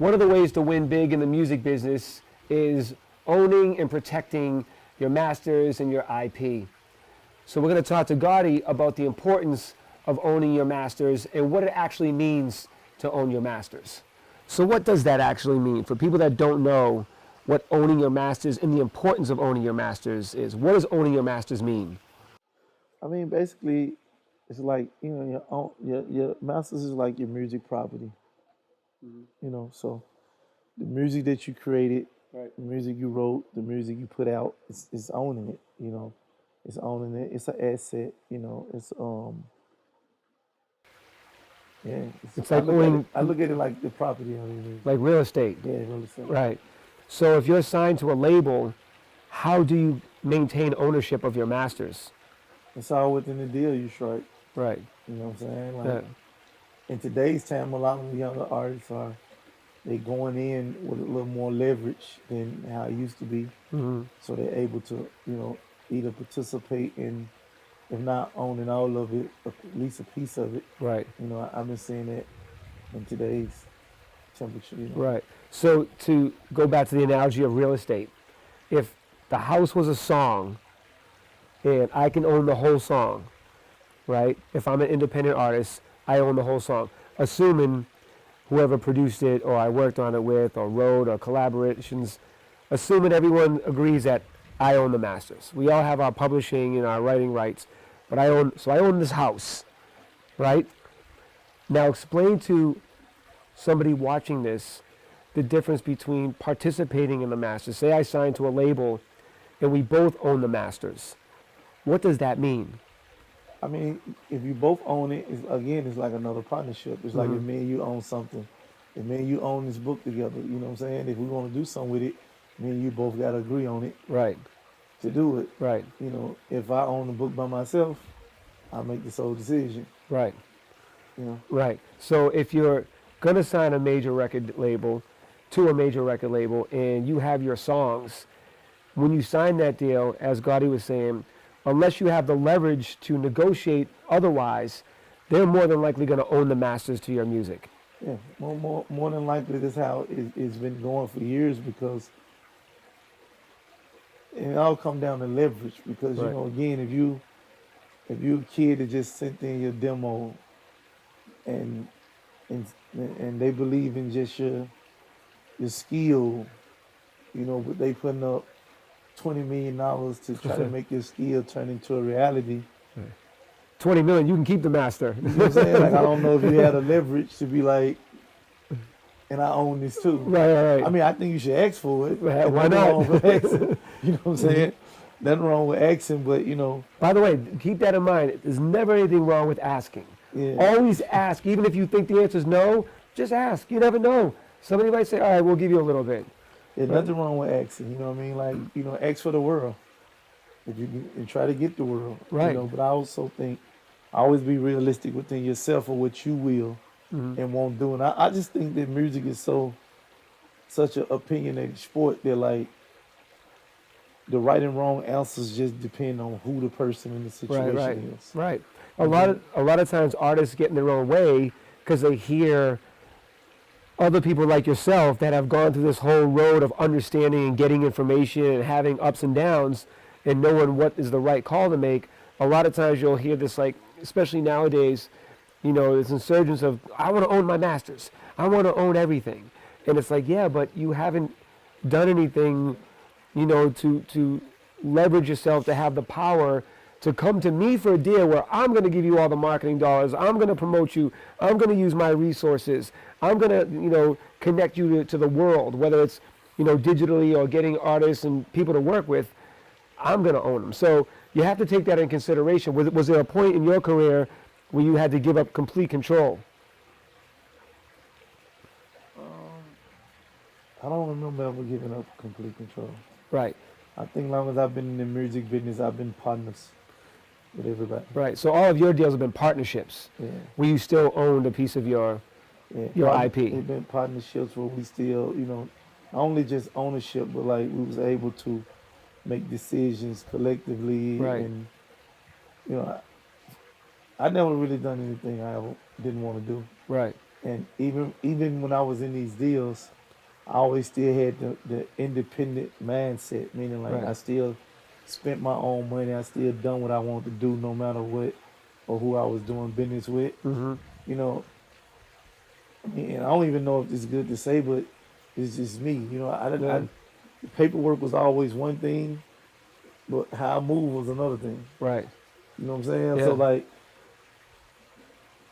one of the ways to win big in the music business is owning and protecting your masters and your IP. So we're going to talk to Gotti about the importance of owning your masters and what it actually means to own your masters. So what does that actually mean? For people that don't know what owning your masters and the importance of owning your masters is, what does owning your masters mean? I mean, basically, it's like, your masters is like your music property. So the music that you created, Right. the music you wrote, the music you put out, it's owning it. It's owning it. It's an asset. It's yeah. It's like owning, I look at it like the property of it. like real estate. Yeah, really simple. Right. So if you're signed to a label, how do you maintain ownership of your masters? It's all within the deal you strike. Right. You know what I'm saying? Like Yeah. in today's time, a lot of the younger artists they going in with a little more leverage than how it used to be. Mm-hmm. So they're able to, either participate in, if not owning all of it, at least a piece of it. Right. I've been seeing that in today's temperature. Right. So to go back to the analogy of real estate, if the house was a song and I can own the whole song, right? If I'm an independent artist, I own the whole song, assuming whoever produced it or I worked on it with or wrote or collaborations, assuming everyone agrees that I own the masters. We all have our publishing and our writing rights, but I own this house, right? Now explain to somebody watching this the difference between participating in the masters. Say I signed to a label and we both own the masters. What does that mean? I mean, if you both own it, it's like another partnership. It's like if me and you own something. If me and you own this book together, you know what I'm saying? If we want to do something with it, me and you both got to agree on it. Right. To do it. Right. If I own the book by myself, I make the sole decision. Right. Right. So if you're going to sign a major record label to a major record label and you have your songs, when you sign that deal, as Gotti was saying, unless you have the leverage to negotiate otherwise, they're more than likely going to own the masters to your music. Yeah, more than likely that's how it's been going for years, because it all come down to leverage. Because Right. Again, if you a kid that just sent in your demo and they believe in just your skill, but they putting up $20 million to try to make your skill turn into a reality. 20 million, you can keep the master. You know what I'm saying? Like, I don't know if you had a leverage to be like, and I own this too. Right. I mean, I think you should ask for it. Right, why not? Wrong with asking, you know what I'm saying? Nothing wrong with asking, but By the way, keep that in mind. There's never anything wrong with asking. Yeah. Always ask, even if you think the answer is no, just ask. You never know. Somebody might say, all right, we'll give you a little bit. There's nothing wrong with asking, you know what I mean? Like, ask for the world. If you can, and try to get the world. Right. But I also think, always be realistic within yourself of what you will and won't do. And I just think that music is such an opinionated sport that, like, the right and wrong answers just depend on who the person in the situation is. Right. A lot of times artists get in their own way because they hear other people like yourself that have gone through this whole road of understanding and getting information and having ups and downs and knowing what is the right call to make. A lot of times you'll hear this, like, especially nowadays, this insurgence of, I want to own my masters. I want to own everything. And it's like, yeah, but you haven't done anything, to leverage yourself to have the power to come to me for a deal where I'm going to give you all the marketing dollars. I'm going to promote you. I'm going to use my resources. I'm going to, connect you to the world, whether it's, digitally or getting artists and people to work with. I'm going to own them. So you have to take that in consideration. Was there a point in your career where you had to give up complete control? I don't remember ever giving up complete control. Right. I think long as I've been in the music business, I've been partners with everybody. Right. So all of your deals have been partnerships. Yeah. Where you still owned a piece of your IP. It's been partnerships where we still, not only just ownership, but like we was able to make decisions collectively. Right. And, I never really done anything I didn't want to do. Right. And even when I was in these deals, I always still had the independent mindset, meaning like Right. I still spent my own money. I still done what I wanted to do, no matter what or who I was doing business with. Mm-hmm. You know, and I don't even know if it's good to say, but it's just me. You know, Yeah. the paperwork was always one thing, but how I move was another thing. Right. You know what I'm saying? So Yeah. like,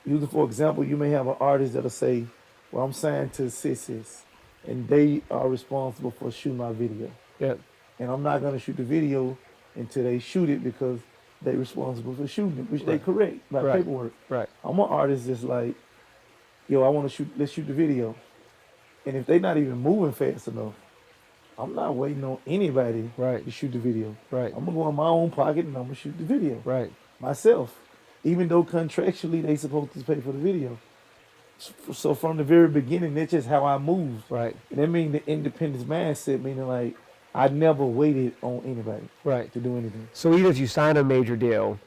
using for example, you may have an artist that'll say, "Well, I'm signed to Sis's, and they are responsible for shooting my video, Yeah. and I'm not gonna shoot the video until they shoot it because they're responsible for shooting it, which they Right. correct by Right. paperwork." Right. I'm an artist that's like, "Yo, I want to shoot. Let's shoot the video." And if they're not even moving fast enough, I'm not waiting on anybody Right. to shoot the video. Right. I'm gonna go in my own pocket and I'm gonna shoot the video Right. myself, even though contractually they supposed to pay for the video. So from the very beginning, that's just how I moved. Right. And that means the independence mindset, meaning like I never waited on anybody Right. to do anything. So even if you sign a major deal,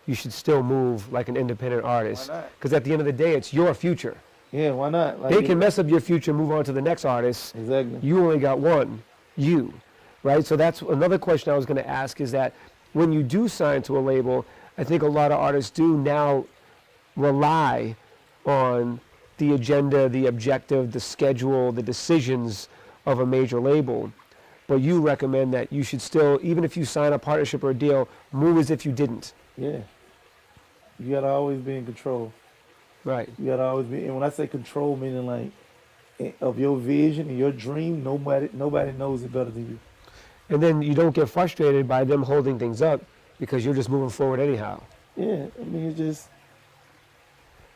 you should still move like an independent artist. Why not? Because at the end of the day, it's your future. Yeah, why not? Like They can mess up your future, move on to the next artist. exactly. You only got one, you, right? So that's another question I was going to ask is that when you do sign to a label, I think a lot of artists do now rely on the agenda, the objective, the schedule, the decisions of a major label. But you recommend that you should still, even if you sign a partnership or a deal, move as if you didn't. Yeah. You gotta always be in control. Right, You gotta always be, and when I say control, meaning like of your vision and your dream, nobody knows it better than you. and then you don't get frustrated by them holding things up because you're just moving forward anyhow. Yeah, I mean it's just,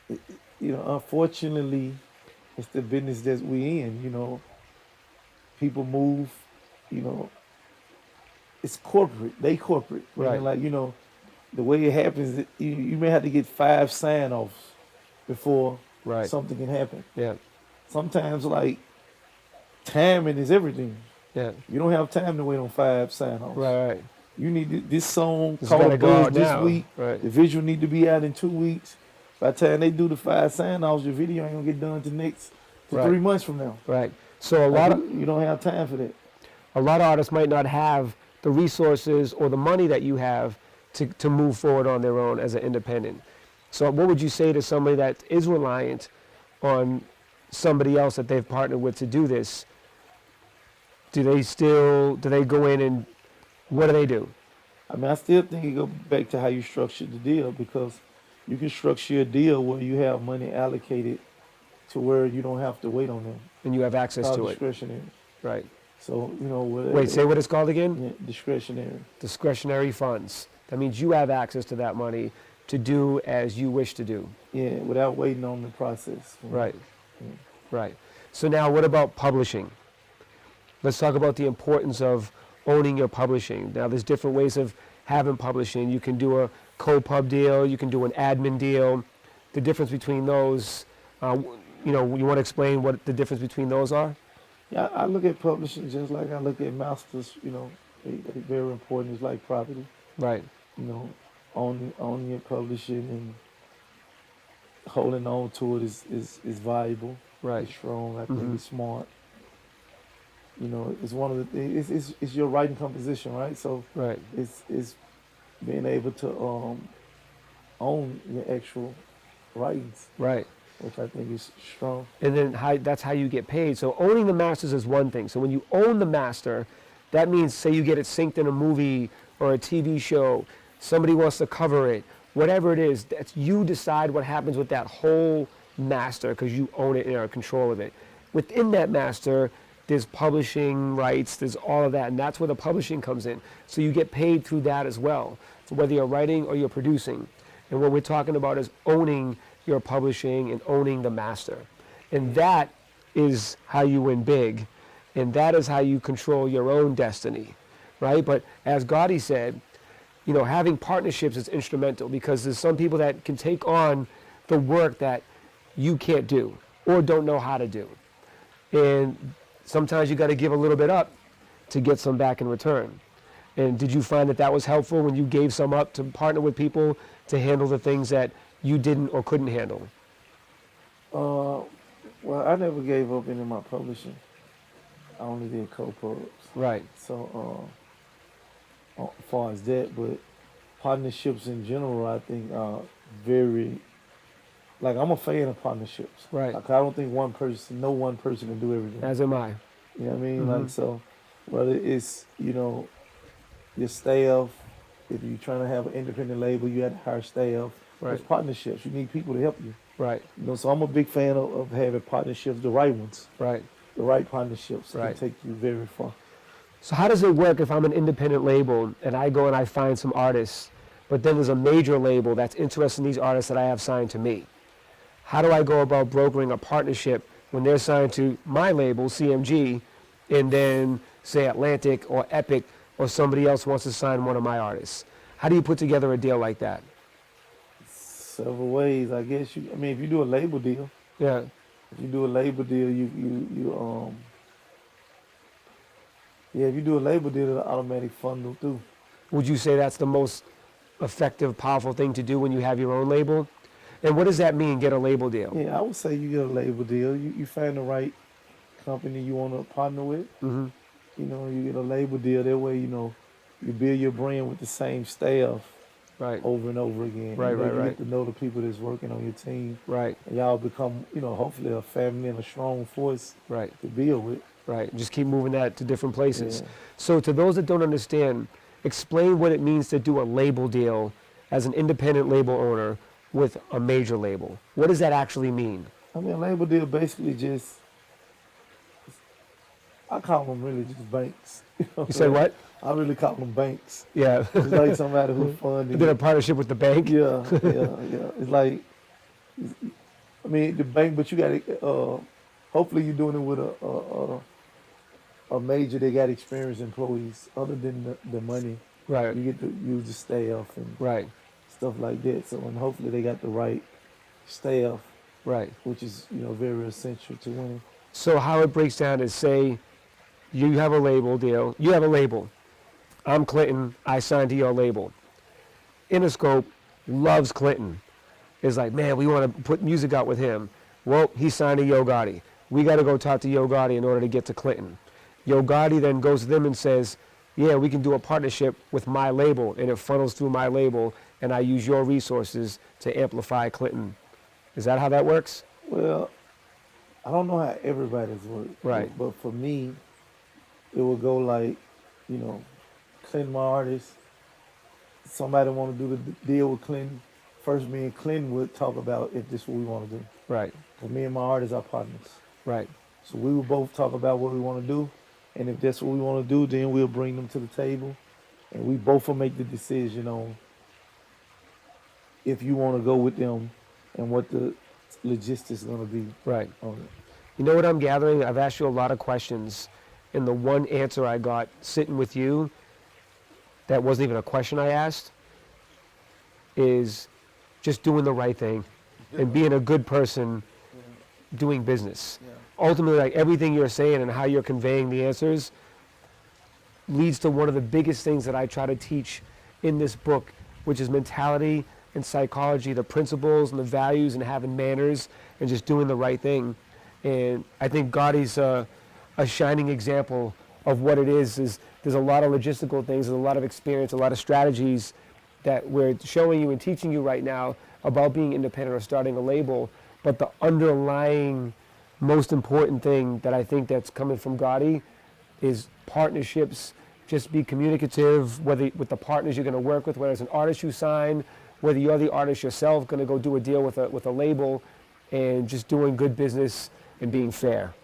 you know, unfortunately, it's the business that we in. You know, people move. You know, it's corporate. They corporate. Right. Meaning like, you know, the way it happens, you may have to get 5 sign-offs before Right. something can happen. Yeah, Sometimes like timing is everything. yeah, You don't have time to wait on 5 sign-offs. right. You need this song It's called gotta go Buzz out this now. week. Right. The visual need to be out in 2 weeks. By the time they do the 5 sign-offs, your video ain't gonna get done to Right. 3 months from now. Right. So Like, you don't have time for that. a lot of artists might not have the resources or the money that you have to move forward on their own as an independent. So what would you say to somebody that is reliant on somebody else that they've partnered with to do this? Do they go in and what do they do? I mean, I still think it goes back to how you structure the deal, because you can structure a deal where you have money allocated to where you don't have to wait on them. And you have access It's to called it. discretionary. Right. So, you know, whatever. Wait, say what it's called again? Yeah, discretionary. Discretionary funds. That means you have access to that money to do as you wish to do. Yeah, without waiting on the process. Right. Yeah. Right. So now what about publishing? Let's talk about the importance of owning your publishing. Now there's different ways of having publishing. You can do a co-pub deal, you can do an admin deal. The difference between those, you want to explain what the difference between those are? Yeah, I look at publishing just like I look at masters. You know, they're very important. It's like property. Right. You know, owning your publishing and holding on to it is valuable. Right. It's strong. I think Mhm. it's smart. You know, it's one of the things. It's your writing composition, right? So Right. it's being able to own your actual writings, Right. which I think is strong. And then that's how you get paid. So owning the masters is one thing. So when you own the master, that means say you get it synced in a movie or a TV show, somebody wants to cover it, whatever it is, that's you decide what happens with that whole master because you own it and are in control of it. Within that master, there's publishing rights, there's all of that, and that's where the publishing comes in. So you get paid through that as well, so whether you're writing or you're producing. And what we're talking about is owning your publishing and owning the master. And that is how you win big, and that is how you control your own destiny, right? But as Gotti said, having partnerships is instrumental because there's some people that can take on the work that you can't do or don't know how to do. And sometimes you got to give a little bit up to get some back in return. And did you find that was helpful when you gave some up to partner with people to handle the things that you didn't or couldn't handle? Uh, well, I never gave up any of my publishing. I only did co-pubs. Right, So, as far as that, but partnerships in general, I think are very, like, I'm a fan of partnerships. right. Like, I don't think no one person can do everything. As am I. You know what I mean? Hmm. Like, so, whether it's, your staff, if you're trying to have an independent label, you have to hire staff. There's Right, partnerships. You need people to help you. right, So I'm a big fan of having partnerships, the right ones. right, The right partnerships can right. take you very far. So how does it work if I'm an independent label and I go and I find some artists, but then there's a major label that's interested in these artists that I have signed to me? How do I go about brokering a partnership when they're signed to my label, CMG, and then say Atlantic or Epic or somebody else wants to sign one of my artists? How do you put together a deal like that? Several ways, I guess. If you do a label deal, Yeah, if you do a label deal, yeah, if you do a label deal, it'll automatic funnel through. would you say that's the most effective, powerful thing to do when you have your own label? And what does that mean, get a label deal? Yeah, I would say you get a label deal. You find the right company you want to partner with. Hmm. You get a label deal. That way, you build your brand with the same staff Right, over and over again. Right, right, You right. get to know the people that's working on your team. right, And y'all become, hopefully a family and a strong force right, to build with. right. Just keep moving that to different places. Yeah. So to those that don't understand, explain what it means to do a label deal as an independent label owner with a major label. What does that actually mean? A label deal basically just, I call them really just banks. You said what? I really call them banks. Yeah. It's like somebody who funded. Did a partnership with the bank? Yeah, yeah. It's like, the bank, but you got to, hopefully you're doing it with a major that got experienced employees other than the money. Right, You get to use the staff and right, stuff like that. So, and hopefully they got the right staff, right. which is, very essential to winning. So how it breaks down is, say you have a label deal. You have a label. I'm Clinton. I signed to your label. Interscope loves Clinton. Is like, man, we want to put music out with him. Well, he signed to Yo Gotti. We got to go talk to Yo Gotti in order to get to Clinton. Yo Gotti then goes to them and says, yeah, we can do a partnership with my label, and it funnels through my label, and I use your resources to amplify Clinton. Is that how that works? Well, I don't know how everybody's work. Right. But for me, it would go like, Clinton, my artist, somebody want to do the deal with Clinton. First, me and Clinton would talk about if this is what we want to do. Right, Because me and my artist are partners. right, So we would both talk about what we want to do. And if that's what we want to do, then we'll bring them to the table. And we both will make the decision on if you want to go with them and what the logistics going to be right. on it. You know what I'm gathering? I've asked you a lot of questions, and the one answer I got sitting with you that wasn't even a question I asked is just doing the right thing and being a good person doing business. Ultimately, like everything you're saying and how you're conveying the answers leads to one of the biggest things that I try to teach in this book, which is mentality and psychology, the principles and the values and having manners and just doing the right thing. And I think Gotti's a shining example of what it is there's a lot of logistical things, there's a lot of experience, a lot of strategies that we're showing you and teaching you right now about being independent or starting a label. But the underlying most important thing that I think that's coming from Gotti is partnerships. Just be communicative, whether with the partners you're going to work with, whether it's an artist you sign, whether you're the artist yourself going to go do a deal with a label, and just doing good business and being fair.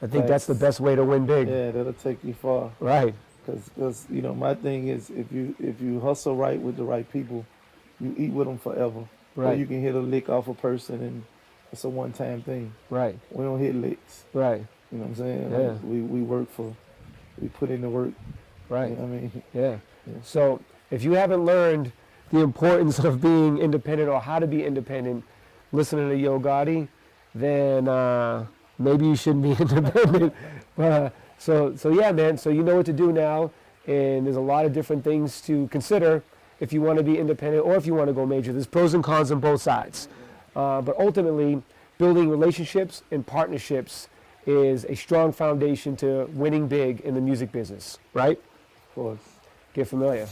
I think that's the best way to win big. Yeah, that'll take you far. Right. Because my thing is if you hustle right with the right people, you eat with them forever. Or Right. you can hit a lick off a person and it's a one-time thing. Right. We don't hit licks. Right. You know what I'm saying? Yeah. Like, we put in the work. Right. You know what I mean? Yeah. Yeah. So if you haven't learned the importance of being independent or how to be independent, listening to Yo Gotti, then maybe you shouldn't be independent. So yeah, man. So you know what to do now, and there's a lot of different things to consider if you want to be independent or if you want to go major. There's pros and cons on both sides, but ultimately, building relationships and partnerships is a strong foundation to winning big in the music business, right? Of course. Get familiar.